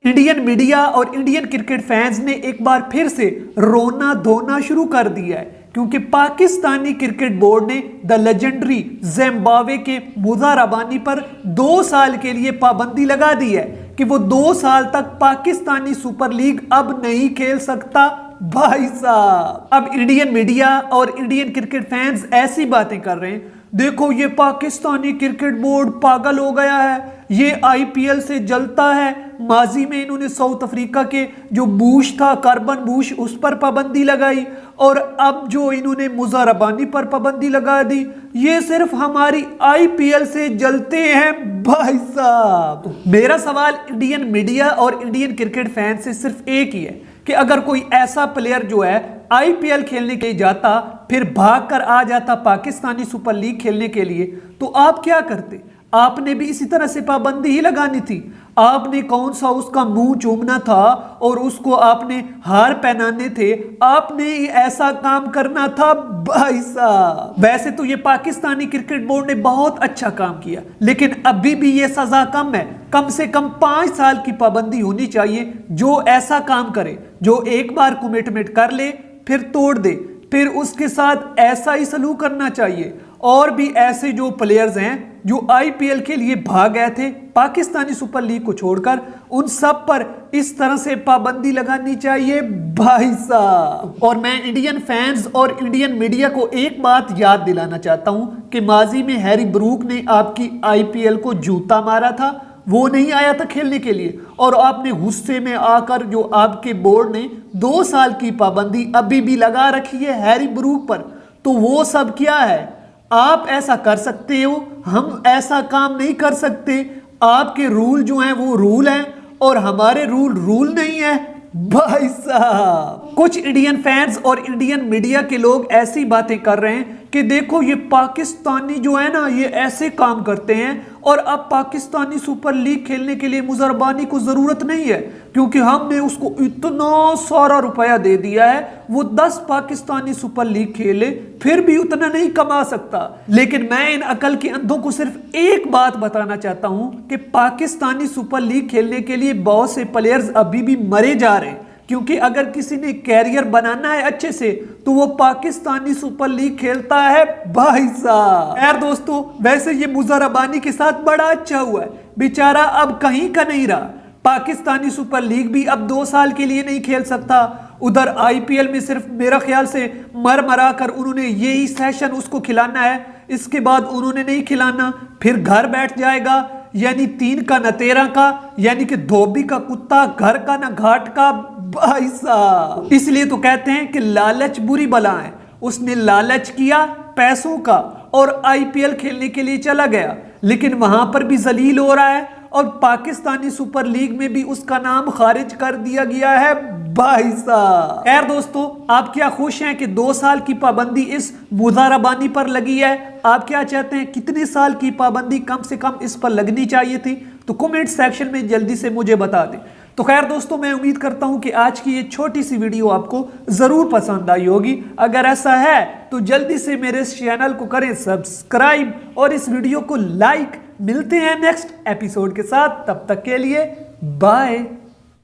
Indian media और Indian cricket fans ने एक बार फिर से रोना धोना शुरू कर दिया है, क्योंकि पाकिस्तानी क्रिकेट बोर्ड ने द लेजेंडरी जिम्बाब्वे के मुज़ा रबानी पर 2 साल के लिए पाबंदी लगा दी है कि वो 2 साल तक पाकिस्तानी सुपर लीग अब नहीं खेल सकता। भाई साहब, अब इंडियन मीडिया और इंडियन क्रिकेट फैंस ऐसी बातें कर रहे हैं, देखो ये पाकिस्तानी क्रिकेट बोर्ड पागल हो गया है, ये आईपीएल से जलता है। माजी में इन्होंने साउथ अफ्रीका के जो बूश था, कार्बन बूश, उस पर पाबंदी लगाई, और अब जो इन्होंने मुज़ा रबानी पर पाबंदी लगा दी, ये सिर्फ हमारी आईपीएल से जलते हैं। भाई साहब, मेरा सवाल इंडियन मीडिया और इंडियन क्रिकेट फैन से सिर्फ एक ही है कि अगर कोई ऐसा प्लेयर जो है आईपीएल खेलने के लिए जाता, फिर भागकर आ जाता पाकिस्तानी सुपर लीग खेलने के लिए, तो आप क्या करते? आपने भी इसी तरह से पाबंदी ही लगानी थी। आपने कौन सा उसका मुंह चूमना था और उसको आपने हार पहनाने थे, आपने ही ऐसा काम करना था। भाई साहब, वैसे तो ये पाकिस्तानी क्रिकेट बोर्ड ने बहुत अच्छा काम किया, लेकिन अभी भी ये सजा कम है। कम से कम 5 साल की पाबंदी होनी चाहिए। जो ऐसा काम करे, जो एक बार कमिटमेंट कर ले फिर तोड़ दे, फिर उसके साथ ऐसा ही सलूक करना चाहिए। और भी ऐसे जो प्लेयर्स हैं जो आईपीएल के लिए भाग गए थे पाकिस्तानी सुपर लीग को छोड़कर, उन सब पर इस तरह से पाबंदी लगानी चाहिए। भाई साहब, और मैं इंडियन फैंस और इंडियन मीडिया को एक बात याद दिलाना चाहता हूं कि माजी में हैरी ब्रूक ने आपकी आईपीएल को जूता मारा था, वो नहीं आया था खेलने के लिए, और आपने गुस्से में आकर जो आपके बोर्ड ने 2 साल की पाबंदी अभी भी लगा रखी है हैरी ब्रूक पर, तो वो सब क्या है? आप ऐसा कर सकते हो, हम ऐसा काम नहीं कर सकते। आपके रूल जो हैं वो रूल हैं और हमारे रूल नहीं है। भाई साहब, कुछ इंडियन फैंस और इंडियन मीडिया के लोग ऐसी बातें कर रहे हैं कि देखो ये पाकिस्तानी जो है ना, ये ऐसे काम करते हैं, और अब पाकिस्तानी सुपर लीग खेलने के लिए मुज़ा रबानी को जरूरत नहीं है, क्योंकि हमने उसको इतना सारा रुपया दे दिया है, वो 10 पाकिस्तानी सुपर लीग खेले फिर भी उतना नहीं कमा सकता। लेकिन मैं इन अकल के अंधों को सिर्फ एक बात बताना चाहता हूं कि पाकिस्तानी सुपर लीग खेलने के लिए बहुत से प्लेयर्स अभी भी मरे जा रहे हैं, क्योंकि अगर किसी ने कैरियर बनाना है अच्छे से तो वो पाकिस्तानी सुपर लीग खेलता है। भाई साहब, यार दोस्तों, वैसे ये मुज़ा रबानी के साथ बड़ा अच्छा हुआ है, बेचारा अब कहीं का नहीं रहा। पाकिस्तानी सुपर लीग भी अब 2 साल के लिए नहीं खेल सकता। उधर आईपीएल में सिर्फ मेरा ख्याल से मरा कर उन्होंने यही सेशन उसको खिलाना है, इसके बाद उन्होंने नहीं खिलाना, फिर घर बैठ जाएगा। यानी 3 का न 13 का, यानी कि धोबी का कुत्ता, घर का न घाट का। भाई साहब, इसलिए तो कहते हैं कि लालच बुरी बला है। उसने लालच किया पैसों का और आईपीएल खेलने के लिए चला गया, लेकिन वहां पर भी जलील हो रहा है और पाकिस्तानी सुपर लीग में भी उसका नाम खारिज कर दिया गया है। भाई साहब, खैर दोस्तों, आप क्या खुश हैं कि 2 साल की पाबंदी इस मुज़ा रबानी पर लगी है? आप क्या चाहते हैं, कितने साल की पाबंदी कम से कम इस पर लगनी चाहिए थी? तो कमेंट सेक्शन में जल्दी से मुझे बता दें। तो खैर दोस्तों, मैं उम्मीद करता हूं कि आज की ये छोटी सी वीडियो आपको जरूर पसंद आई होगी। अगर ऐसा है तो जल्दी से मेरे इस चैनल को करें सब्सक्राइब और इस वीडियो को लाइक। मिलते हैं नेक्स्ट एपिसोड के साथ, तब तक के लिए बाय।